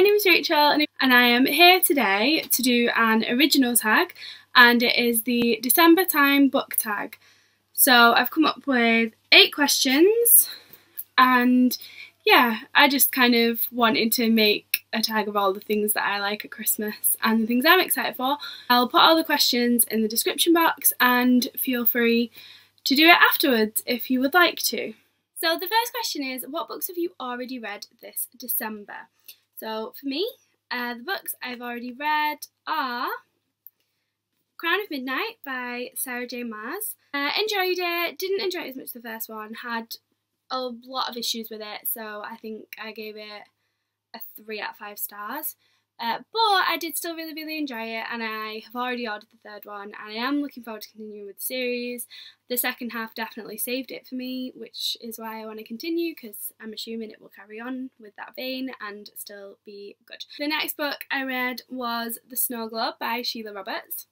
name is Rachel and I am here today to do an original tag, and it is the December time book tag. So I've come up with 8 questions, and yeah, I just kind of wanted to make a tag of all the things that I like at Christmas and the things I'm excited for. I'll put all the questions in the description box and feel free to do it afterwards if you would like to. So the first question is, what books have you already read this December? So for me, the books I've already read are Crown of Midnight by Sarah J Maas. Enjoyed it, didn't enjoy it as much as the first one, had a lot of issues with it, so I think I gave it a 3 out of 5 stars. But I did still really enjoy it, and I have already ordered the third one, and I am looking forward to continuing with the series. The second half definitely saved it for me, which is why I want to continue, because I'm assuming it will carry on with that vein and still be good. The next book I read was The Snow Globe by Sheila Roberts.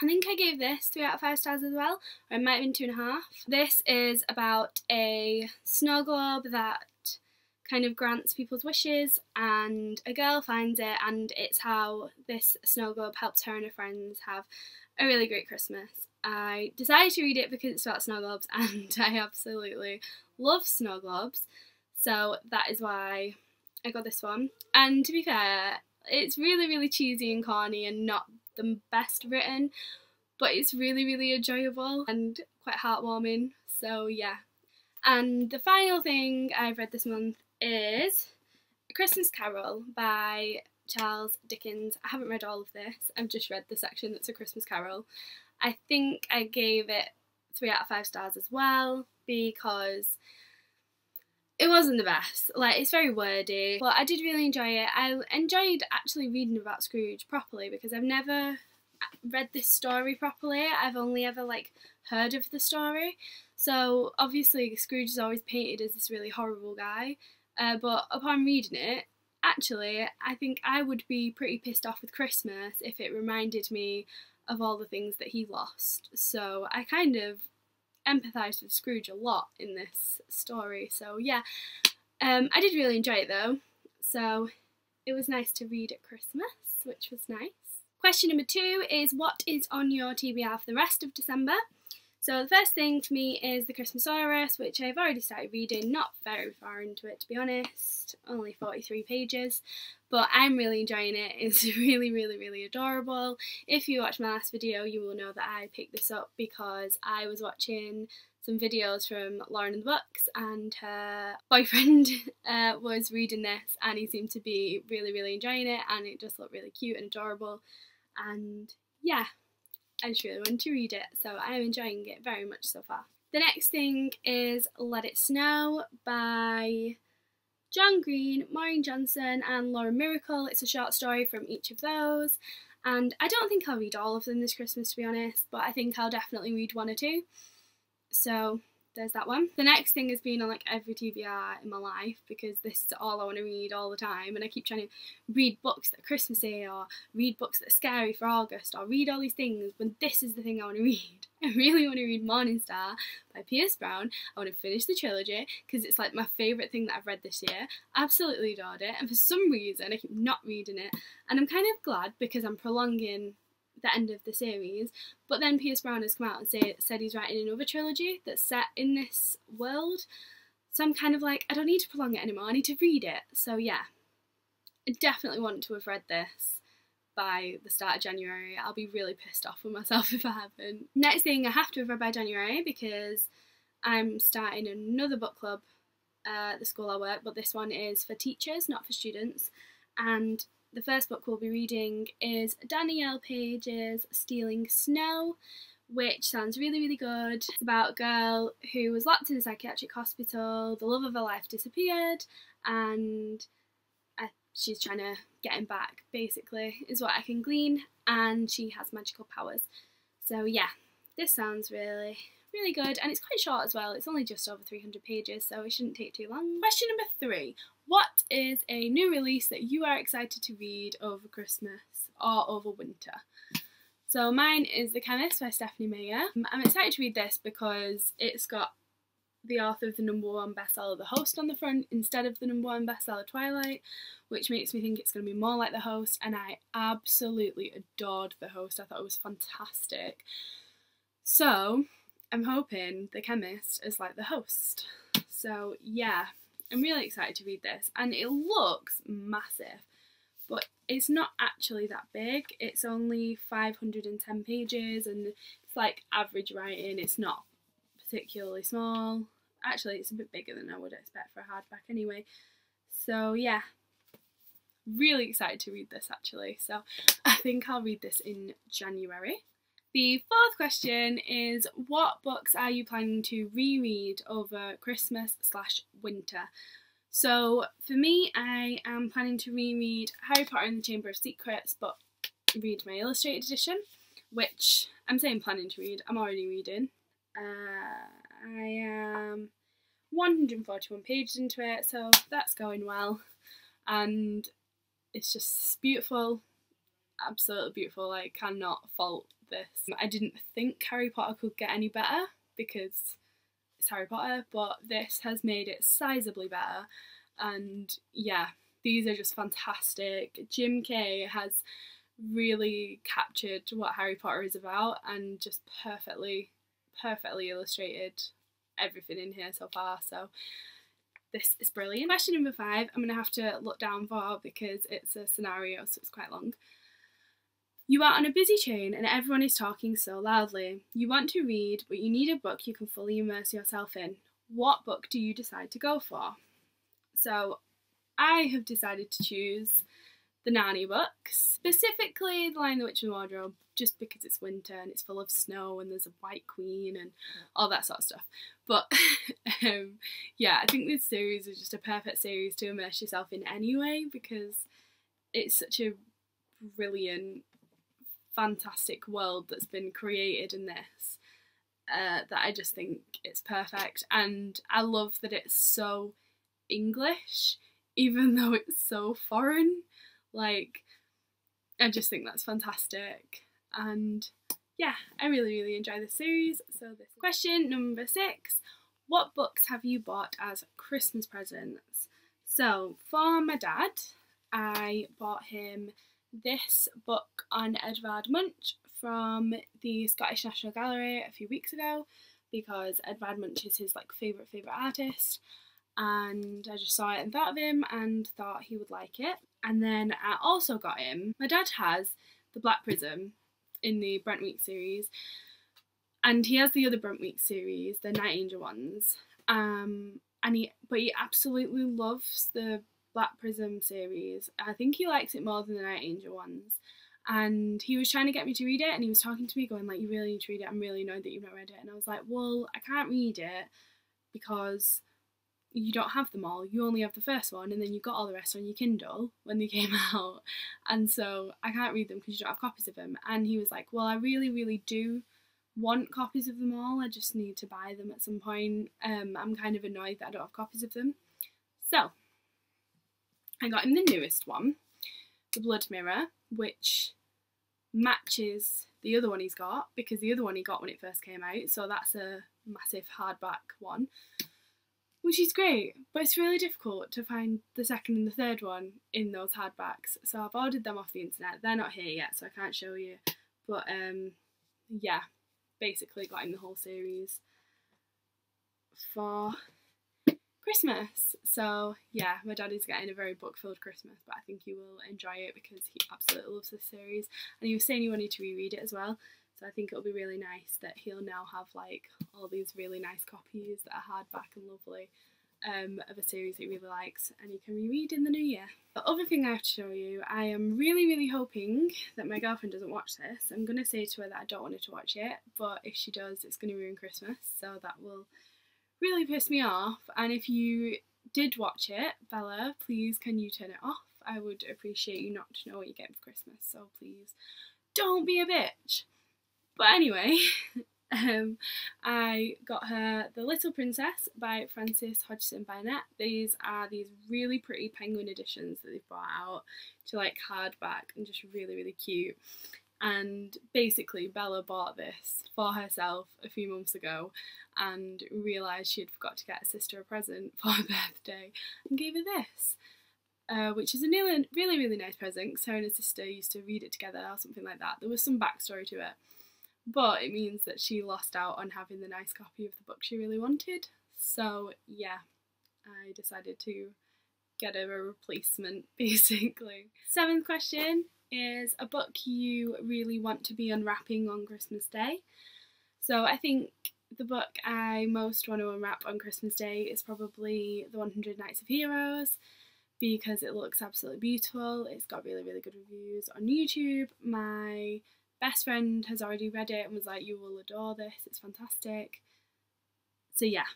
I think I gave this 3 out of 5 stars as well, or it might have been 2.5. This is about a snow globe that kind of grants people's wishes, and a girl finds it, and it's how this snow globe helps her and her friends have a really great Christmas. I decided to read it because it's about snow globes, and I absolutely love snow globes, so that is why I got this one. And to be fair, it's really cheesy and corny and not the best written, but it's really enjoyable and quite heartwarming, so yeah. And the final thing I've read this month is A Christmas Carol by Charles Dickens. I haven't read all of this, I've just read the section that's A Christmas Carol. I think I gave it 3 out of 5 stars as well, because it wasn't the best. Like, it's very wordy, but I did really enjoy it. I enjoyed actually reading about Scrooge properly, because I've never read this story properly. I've only ever heard of the story. So obviously Scrooge is always painted as this really horrible guy, but upon reading it, actually I think I would be pretty pissed off with Christmas if it reminded me of all the things that he lost. So I kind of empathised with Scrooge a lot in this story. So yeah, I did really enjoy it though, so it was nice to read at Christmas, which was nice. Question number 2 is, what is on your TBR for the rest of December? So the first thing for me is The Christmasaurus, which I've already started reading, not very far into it to be honest, only 43 pages, but I'm really enjoying it. It's really adorable. If you watched my last video, you will know that I picked this up because I was watching some videos from Lauren and the Books, and her boyfriend was reading this, and he seemed to be really enjoying it, and it just looked really cute and adorable, and yeah, I just really wanted to read it, so I'm enjoying it very much so far. The next thing is Let It Snow by John Green, Maureen Johnson and Laura Miracle. It's a short story from each of those, and I don't think I'll read all of them this Christmas to be honest, but I think I'll definitely read 1 or 2. So there's that one. The next thing has been on every TBR in my life, because this is all I want to read all the time, and I keep trying to read books that are Christmassy, or read books that are scary for August, or read all these things when this is the thing I want to read. I really want to read Morning Star by Pierce Brown. I want to finish the trilogy because it's my favourite thing that I've read this year. Absolutely adored it, and for some reason I keep not reading it, and I'm kind of glad because I'm prolonging the end of the series. But then Pierce Brown has come out and said he's writing another trilogy that's set in this world, so I'm kind of I don't need to prolong it anymore, I need to read it. So yeah, I definitely want to have read this by the start of January. I'll be really pissed off with myself if I haven't. Next thing I have to have read by January, because I'm starting another book club at the school I work, but this one is for teachers, not for students, and the first book we'll be reading is Danielle Page's Stealing Snow, which sounds really good. It's about a girl who was locked in a psychiatric hospital, the love of her life disappeared, and she's trying to get him back, basically, is what I can glean, and she has magical powers. So yeah, this sounds really good, and it's quite short as well. It's only just over 300 pages, so it shouldn't take too long. Question number 3. What is a new release that you are excited to read over Christmas or over winter? So mine is The Chemist by Stephanie Meyer. I'm excited to read this because it's got the author of the #1 bestseller The Host on the front instead of the #1 bestseller Twilight, which makes me think it's going to be more like The Host, and I absolutely adored The Host. I thought it was fantastic. So I'm hoping The Chemist is like The Host. So yeah, I'm really excited to read this, and it looks massive, but it's not actually that big. It's only 510 pages, and it's like average writing. It's not particularly small. Actually, it's a bit bigger than I would expect for a hardback anyway. So yeah, really excited to read this actually. So I think I'll read this in January. The fourth question is, what books are you planning to reread over Christmas/winter? So for me, I am planning to reread Harry Potter and the Chamber of Secrets, but read my illustrated edition, which I'm saying planning to read. I'm already reading. I am 141 pages into it, so that's going well, and it's just beautiful, absolutely beautiful. I cannot fault this. I didn't think Harry Potter could get any better because it's Harry Potter, but this has made it sizably better, and yeah, these are just fantastic. Jim Kay has really captured what Harry Potter is about and just perfectly illustrated everything in here so far, so this is brilliant. Question number 5, I'm going to have to look down for because it's a scenario, so it's quite long. You are on a busy train and everyone is talking so loudly. You want to read, but you need a book you can fully immerse yourself in. What book do you decide to go for? So I have decided to choose the Narnia books, specifically The Lion, the Witch and the Wardrobe, just because it's winter and it's full of snow and there's a white queen and all that sort of stuff. But yeah, I think this series is just a perfect series to immerse yourself in anyway, because it's such a brilliant, fantastic world that's been created in this, that I just think it's perfect. And I love that it's so English, even though it's so foreign. Like, I just think that's fantastic, and yeah, I really enjoy this series. So this question number 6, what books have you bought as Christmas presents? So for my dad, I bought him this book on Edvard Munch from the Scottish National Gallery a few weeks ago, because Edvard Munch is his favourite artist, and I just saw it and thought of him and thought he would like it. And then I also got him, my dad has the Black Prism in the Brentweek series, and he has the other Brentweek series, the Night Angel ones, but he absolutely loves the Black Prism series. I think he likes it more than the Night Angel ones, and he was trying to get me to read it, and he was talking to me going like, you really need to read it, I'm really annoyed that you've not read it. And I was like, well, I can't read it because you don't have them all, you only have the first one, and then you got all the rest on your Kindle when they came out, and so I can't read them because you don't have copies of them. And he was like, well, I really do want copies of them all, I just need to buy them at some point. I'm kind of annoyed that I don't have copies of them. So I got him the newest one, the Blood Mirror, which matches the other one he's got, because the other one he got when it first came out, so that's a massive hardback one, which is great, but it's really difficult to find the second and the third one in those hardbacks. So I've ordered them off the internet. They're not here yet, so I can't show you. But yeah, basically got in the whole series for Christmas. So yeah, my dad is getting a very book-filled Christmas, but I think he will enjoy it because he absolutely loves this series. And he was saying he wanted to reread it as well. So I think it'll be really nice that he'll now have all these really nice copies that are hardback and lovely, of a series that he really likes, and he can reread in the new year. The other thing I have to show you, I am really hoping that my girlfriend doesn't watch this. I'm going to say to her that I don't want her to watch it, but if she does, it's going to ruin Christmas, so that will really piss me off. And if you did watch it, Bella, please can you turn it off? I would appreciate you not to know what you get for Christmas, so please don't be a bitch. But anyway, I got her The Little Princess by Frances Hodgson Burnett. These are these really pretty penguin editions that they've brought out to hardback and just really cute. And basically Bella bought this for herself a few months ago and realised she had forgot to get her sister a present for her birthday and gave her this. Which is a really nice present because her and her sister used to read it together or something like that. There was some backstory to it, but it means that she lost out on having the nice copy of the book she really wanted. So yeah, I decided to get her a replacement basically. 7th question is a book you really want to be unwrapping on Christmas Day. So I think the book I most want to unwrap on Christmas Day is probably The 100 Nights of Heroes, because it looks absolutely beautiful. It's got really good reviews on YouTube. My best friend has already read it and was like, you will adore this, it's fantastic. So yeah,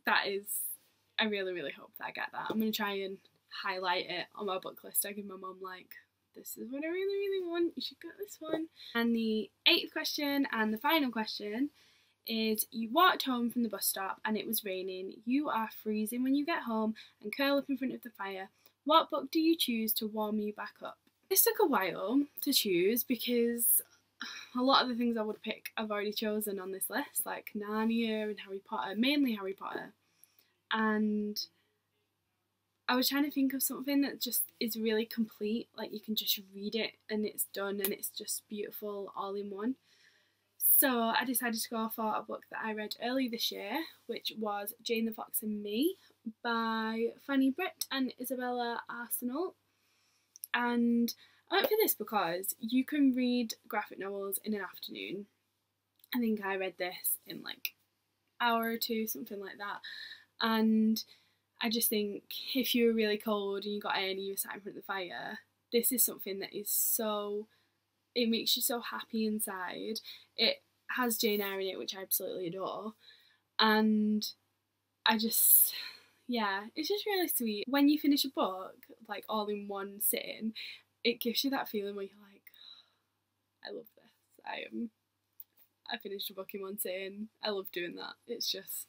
that is, I really hope that I get that. I'm going to try and highlight it on my book list. I give my mum like, this is what I really want, you should get this one. And the 8th question and the final question is, you walked home from the bus stop and it was raining. You are freezing when you get home and curl up in front of the fire. What book do you choose to warm you back up? This took a while to choose because a lot of the things I would pick I've already chosen on this list, like Narnia and Harry Potter, mainly Harry Potter. And I was trying to think of something that just is really complete, like you can just read it and it's done and it's just beautiful all in one. So I decided to go for a book that I read early this year, which was Jane the Fox and Me by Fanny Britt and Isabella Arsenal. And I went for this because you can read graphic novels in an afternoon. I think I read this in like an hour or two, something like that. And I just think if you were really cold and you got in and you were sat in front of the fire, this is something that is so, it makes you so happy inside. It has Jane Eyre in it, which I absolutely adore. And I just, yeah, it's just really sweet. When you finish a book, like all in one sitting, it gives you that feeling where you're like, I love this. I finished a book in one sitting. I love doing that. It's just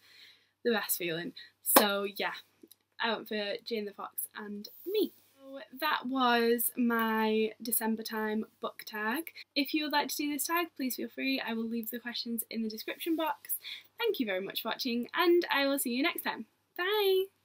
the best feeling. So yeah, I went for Jane the Fox and Me. So that was my December time book tag. If you would like to do this tag, please feel free. I will leave the questions in the description box. Thank you very much for watching and I will see you next time. Bye!